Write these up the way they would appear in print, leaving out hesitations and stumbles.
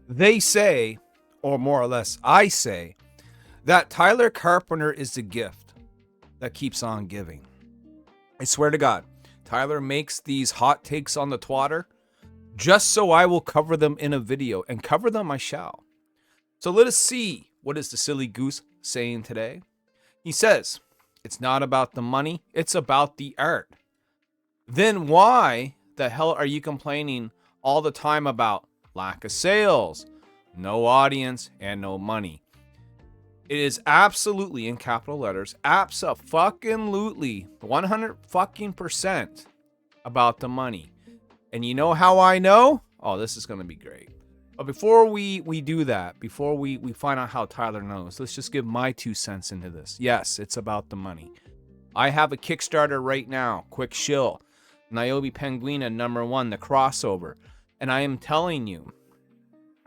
They say, or more or less, I say, that Tyler Carpenter is the gift that keeps on giving. I swear to God, Tyler makes these hot takes on the twatter just so I will cover them in a video, and cover them I shall. So let us see, what is the silly goose saying today? He says, it's not about the money, it's about the art. Then why the hell are you complaining all the time about lack of sales, no audience, and no money? It is absolutely, in capital letters, abso-fucking-lutely, 100% about the money. And you know how I know? Oh, this is going to be great. But before we do that, before we find out how Tyler knows, let's just give my 2 cents into this. Yes, it's about the money. I have a Kickstarter right now, quick shill. Nyobi Penguina #1, the crossover. And I am telling you,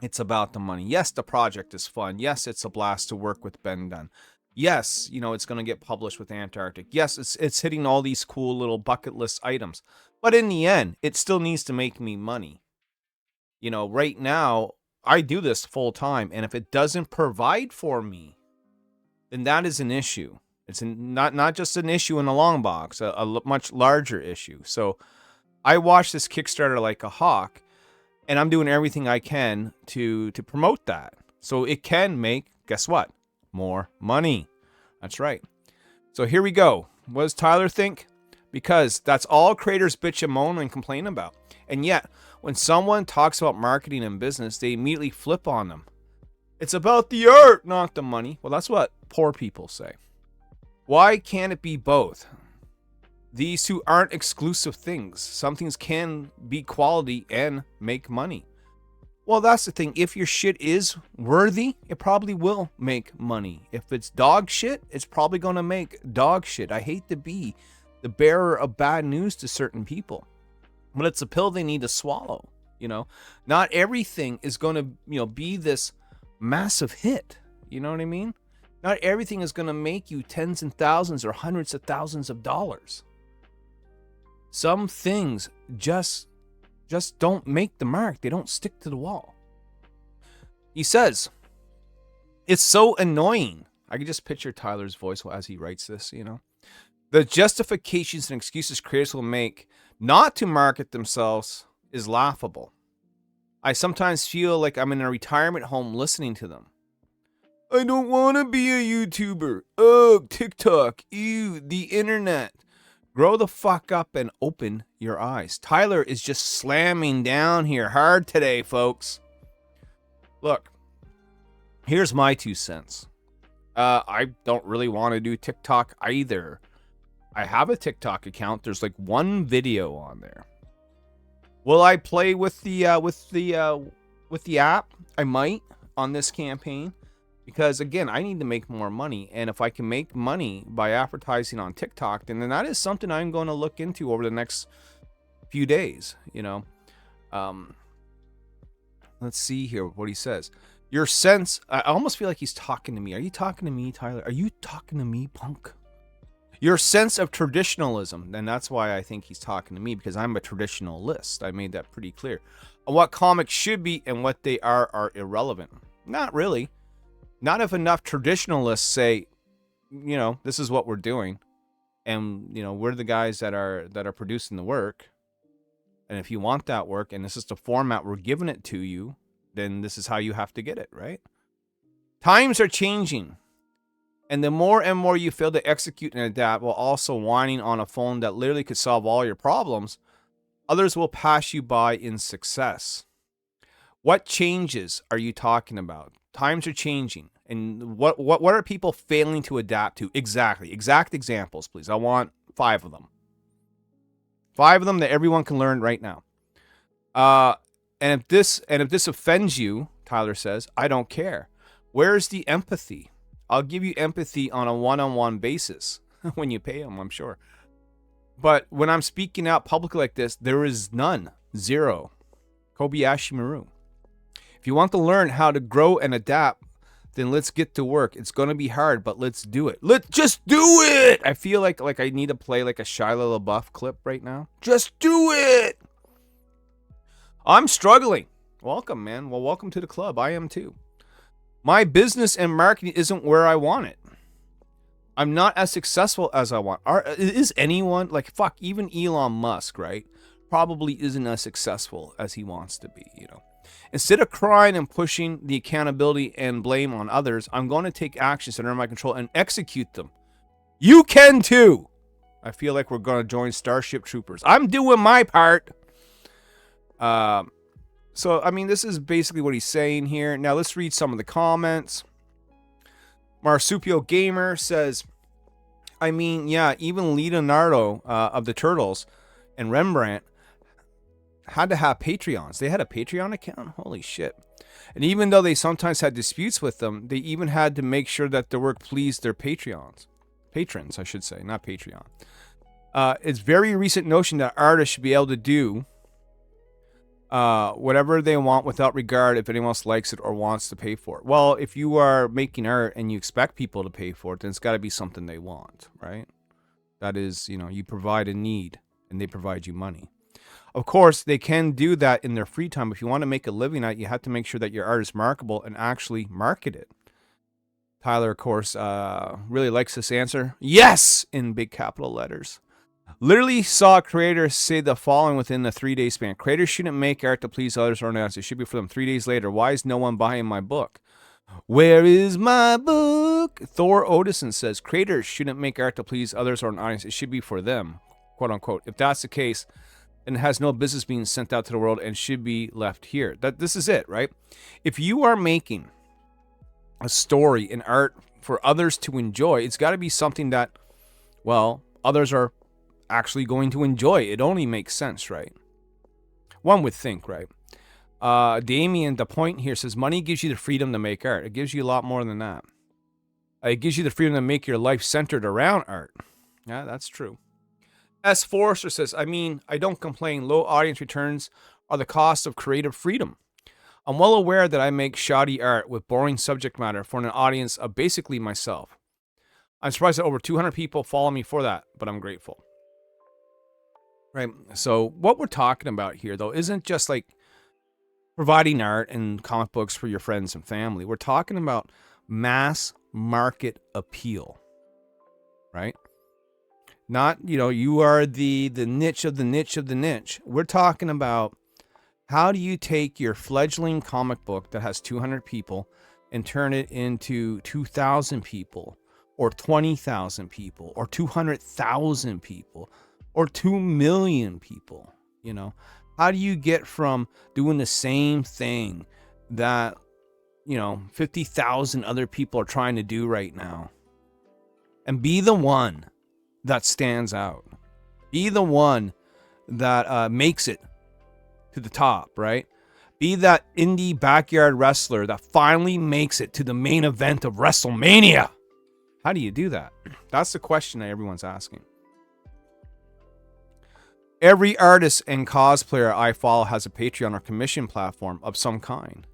it's about the money. Yes, the project is fun. Yes, it's a blast to work with Ben Dunn. Yes, it's going to get published with Antarctic. Yes, it's hitting all these cool little bucket list items. But in the end, it still needs to make me money. Right now, I do this full time. And if it doesn't provide for me, then that is an issue. It's not just an issue in the long box, a much larger issue. So I watch this Kickstarter like a hawk. And I'm doing everything I can to promote that. So it can make, guess what? More money. That's right. So here we go. What does Tyler think? Because that's all creators bitch and moan and complain about. And yet, when someone talks about marketing and business, they immediately flip on them. It's about the art, not the money. Well, that's what poor people say. Why can't it be both? These two aren't exclusive things. Some things can be quality and make money. Well, that's the thing. If your shit is worthy, it probably will make money. If it's dog shit, it's probably going to make dog shit. I hate to be the bearer of bad news to certain people, but it's a pill they need to swallow. Not everything is going to, be this massive hit. You know what I mean? Not everything is going to make you tens and thousands or hundreds of thousands of dollars. Some things just don't make the mark. They don't stick to the wall. He says, it's so annoying. I can just picture Tyler's voice as he writes this, The justifications and excuses creators will make not to market themselves is laughable. I sometimes feel like I'm in a retirement home listening to them. I don't want to be a YouTuber. Ugh, TikTok. Ew, the internet. Grow the fuck up and open your eyes. Tyler is just slamming down here hard today, folks. Look, here's my 2 cents. I don't really want to do TikTok either. I have a TikTok account. There's like 1 video on there. Will I play with the app? I might on this campaign. Because, again, I need to make more money. And if I can make money by advertising on TikTok, then that is something I'm going to look into over the next few days, Let's see here what he says. Your sense, I almost feel like he's talking to me. Are you talking to me, Tyler? Are you talking to me, punk? Your sense of traditionalism, and that's why I think he's talking to me, because I'm a traditionalist. I made that pretty clear. What comics should be and what they are irrelevant. Not really. Not if enough traditionalists say, this is what we're doing, and we're the guys that are producing the work, and if you want that work, and this is the format we're giving it to you, then this is how you have to get it, right? Times are changing, and the more and more you fail to execute and adapt while also whining on a phone that literally could solve all your problems, others will pass you by in success. What changes are you talking about? Times are changing. And what are people failing to adapt to? Exactly. Exact examples, please. I want 5 of them. 5 of them that everyone can learn right now. And if this offends you, Tyler says, I don't care. Where's the empathy? I'll give you empathy on a one-on-one basis when you pay them, I'm sure. But when I'm speaking out publicly like this, there is none. Zero. Kobayashi Maru. If you want to learn how to grow and adapt, then let's get to work. It's going to be hard, but let's do it. Let's just do it. I feel like I need to play like a Shia LaBeouf clip right now. Just do it. I'm struggling. Welcome, man. Well, welcome to the club. I am too. My business and marketing isn't where I want it. I'm not as successful as I want. Is anyone, like, fuck, even Elon Musk, right? Probably isn't as successful as he wants to be, you know. Instead of crying and pushing the accountability and blame on others, I'm going to take actions that are in my control and execute them. You can too. I feel like we're going to join Starship Troopers. I'm doing my part. So, I mean, this is basically what he's saying here. Now, let's read some of the comments. Marsupio Gamer says, I mean, yeah, even Leonardo of the Turtles and Rembrandt had to have Patreons. They had a Patreon account? Holy shit. And even though they sometimes had disputes with them, they even had to make sure that their work pleased their patrons, I should say, not Patreon. It's very recent notion that artists should be able to do whatever they want without regard if anyone else likes it or wants to pay for it. Well, if you are making art and you expect people to pay for it, then it's got to be something they want, right? That is, you know, you provide a need and they provide you money. Of course, they can do that in their free time. If you want to make a living at it, you have to make sure that your art is marketable and actually market it. Tyler, of course, really likes this answer. Yes! In big capital letters. Literally saw creators say the following within a 3-day span. Creators shouldn't make art to please others or not. It should be for them. 3 days later, why is no one buying my book? Where is my book? Thor Odison says, creators shouldn't make art to please others or an audience. It should be for them, quote unquote. If that's the case, then it has no business being sent out to the world and should be left here. This is it, right? If you are making a story in art for others to enjoy, it's got to be something that, well, others are actually going to enjoy. It only makes sense, right? One would think, right? Damien, the point here says, money gives you the freedom to make art. It gives you a lot more than that. It gives you the freedom to make your life centered around art. Yeah, that's true. S. Forrester says, I mean, I don't complain. Low audience returns are the cost of creative freedom. I'm well aware that I make shoddy art with boring subject matter for an audience of basically myself. I'm surprised that over 200 people follow me for that, but I'm grateful. Right. So what we're talking about here, though, isn't just like providing art and comic books for your friends and family. We're talking about mass market appeal, right? Not, you know, you are the niche of the niche of the niche. We're talking about how do you take your fledgling comic book that has 200 people and turn it into 2,000 people or 20,000 people or 200,000 people or 2 million people, you know? How do you get from doing the same thing that, you know, 50,000 other people are trying to do right now and be the one that stands out? Be the one that makes it to the top, right? Be that indie backyard wrestler that finally makes it to the main event of WrestleMania. How do you do that? That's the question that everyone's asking. Every artist and cosplayer I follow has a Patreon or commission platform of some kind.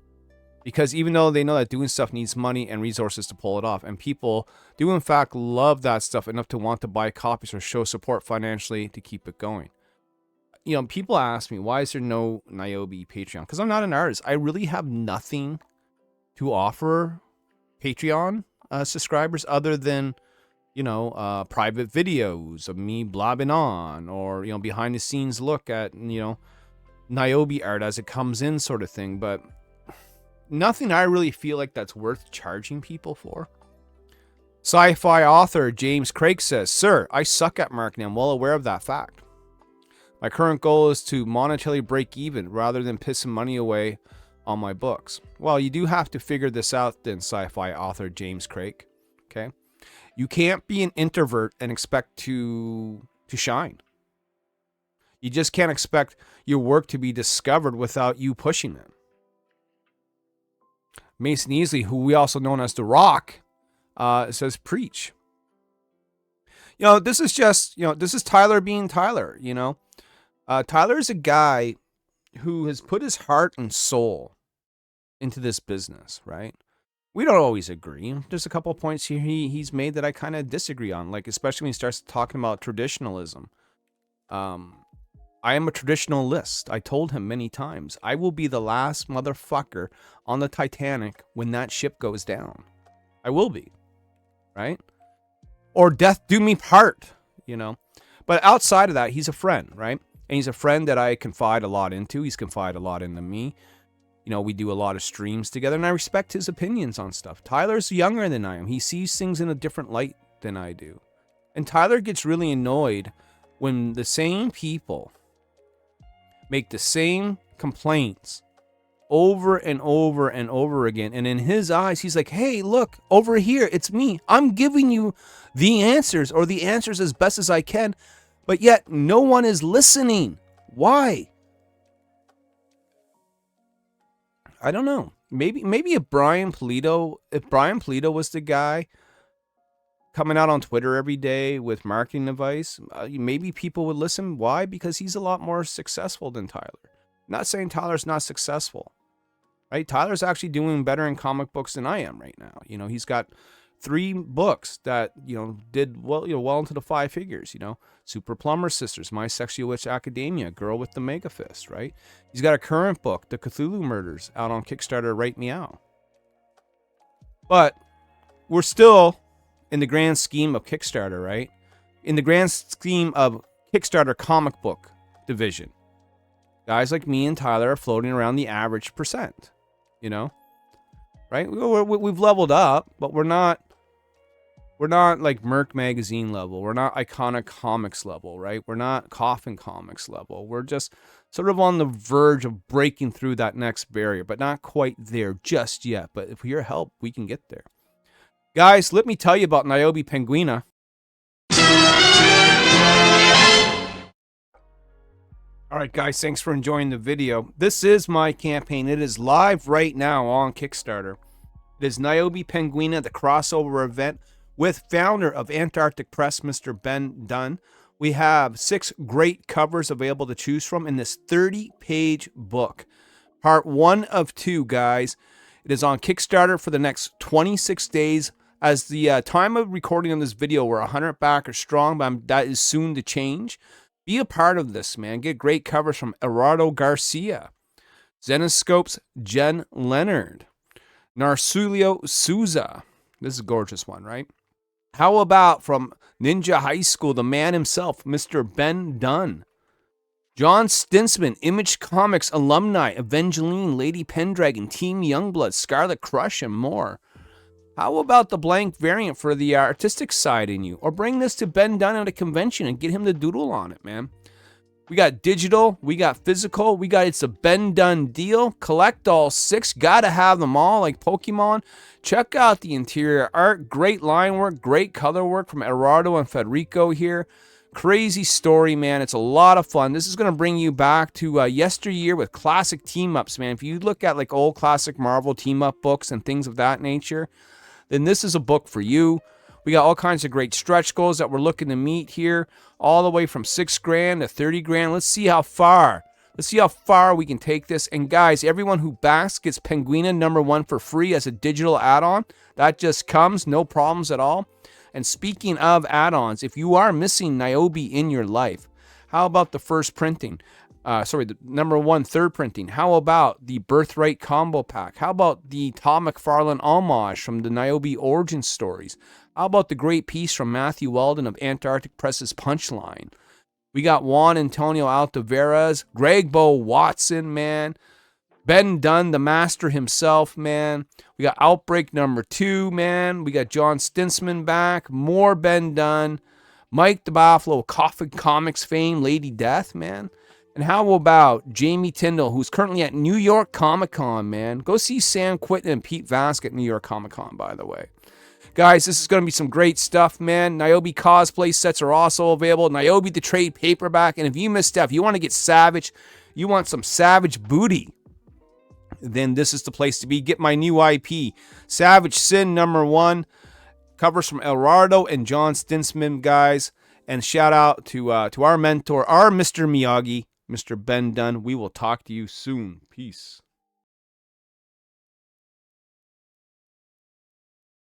Because even though they know that doing stuff needs money and resources to pull it off, and people do in fact love that stuff enough to want to buy copies or show support financially to keep it going. You know, people ask me, why is there no Nyobi Patreon? Because I'm not an artist. I really have nothing to offer Patreon subscribers other than, you know, private videos of me blabbing on, or, you know, behind the scenes look at, you know, Nyobi art as it comes in sort of thing. But nothing I really feel like that's worth charging people for. Sci-fi author James Craig says, sir, I suck at marketing. I'm well aware of that fact. My current goal is to monetarily break even rather than pissing money away on my books. Well, you do have to figure this out then, sci-fi author James Craig. Okay? You can't be an introvert and expect to shine. You just can't expect your work to be discovered without you pushing it. Mason Easley, who we also know as The Rock, says, preach. You know, this is just, you know, this is Tyler being Tyler, you know. Tyler is a guy who has put his heart and soul into this business, right? We don't always agree. There's a couple of points here he's made that I kind of disagree on, like especially when he starts talking about traditionalism. I I am a traditionalist. I told him many times, I will be the last motherfucker on the Titanic when that ship goes down. I will be, right? Or death do me part, you know. But outside of that, he's a friend, right? And he's a friend that I confide a lot into. He's confided a lot into me. You know, we do a lot of streams together, and I respect his opinions on stuff. Tyler's younger than I am. He sees things in a different light than I do. And Tyler gets really annoyed when the same people make the same complaints over and over and over again. And in his eyes, he's like, hey, look, over here, it's me. I'm giving you the answers, or the answers as best as I can. But yet no one is listening. Why? I don't know. Maybe if Brian Polito was the guy coming out on Twitter every day with marketing advice, maybe people would listen. Why? Because he's a lot more successful than Tyler. Not saying Tyler's not successful, right? Tyler's actually doing better in comic books than I am right now. You know, he's got 3 books that, you know, did well, well into the 5 figures, you know. Super Plumber Sisters, My Sexual Witch Academia, Girl with the Mega Fist, right? He's got a current book, The Cthulhu Murders, out on Kickstarter, Right Meow. But we're still in the grand scheme of Kickstarter, right? In the grand scheme of Kickstarter comic book division, guys like me and Tyler are floating around the average percent, you know, right? We've leveled up, but we're not like Merc Magazine level. We're not Iconic Comics level, right? We're not Coffin Comics level. We're just sort of on the verge of breaking through that next barrier, but not quite there just yet. But with your help, we can get there. Guys, let me tell you about Niobe Penguina. All right, guys, thanks for enjoying the video. This is my campaign. It is live right now on Kickstarter. It is Niobe Penguina, the crossover event with founder of Antarctic Press, Mr. Ben Dunn. We have 6 great covers available to choose from in this 30-page book. Part 1 of 2, guys. It is on Kickstarter for the next 26 days. As the time of recording of this video, we're 100 backers strong, but that is soon to change. Be a part of this, man. Get great covers from Gerardo Garcia, Zenoscope's Jen Leonard, Narsulio Souza. This is a gorgeous one, right? How about from Ninja High School, the man himself, Mr. Ben Dunn. John Stinsman, Image Comics alumni, Evangeline, Lady Pendragon, Team Youngblood, Scarlet Crush, and more. How about the blank variant for the artistic side in you? Or bring this to Ben Dunn at a convention and get him to doodle on it, man. We got digital, we got physical, we got It's a Ben Dunn deal. Collect all 6, gotta have them all like Pokemon. Check out the interior art, great line work, great color work from Gerardo and Federico here. Crazy story, man. It's a lot of fun. This is going to bring you back to yesteryear with classic team-ups, man. If you look at like old classic Marvel team-up books and things of that nature, then this is a book for you. We got all kinds of great stretch goals that we're looking to meet here, all the way from $6,000 to $30,000. Let's see how far. Let's see how far we can take this. And guys, everyone who backs gets Penguina #1 for free as a digital add-on. That just comes, no problems at all. And speaking of add-ons, if you are missing Niobe in your life, how about the first printing? The #1 third printing. How about the Birthright Combo Pack? How about the Todd McFarlane homage from the Niobe origin stories? How about the great piece from Matthew Weldon of Antarctic Press's Punchline? We got Juan Antonio Altaveras, Greg Bo Watson, man. Ben Dunn, the master himself, man. We got Outbreak #2, man. We got John Stinsman back. More Ben Dunn. Mike the Buffalo, Coffin Comics fame, Lady Death, man. And how about Jamie Tyndall, who's currently at New York Comic Con, man. Go see Sam Quinton and Pete Vask at New York Comic Con, by the way. Guys, this is going to be some great stuff, man. Niobe cosplay sets are also available. Niobe the trade paperback. And if you missed out, if you want to get savage, you want some savage booty, then this is the place to be. Get my new IP, Savage Sin #1. Covers from Gerardo and John Stinsman, guys. And shout out to our mentor, our Mr. Miyagi, Mr. Ben Dunn. We will talk to you soon. Peace.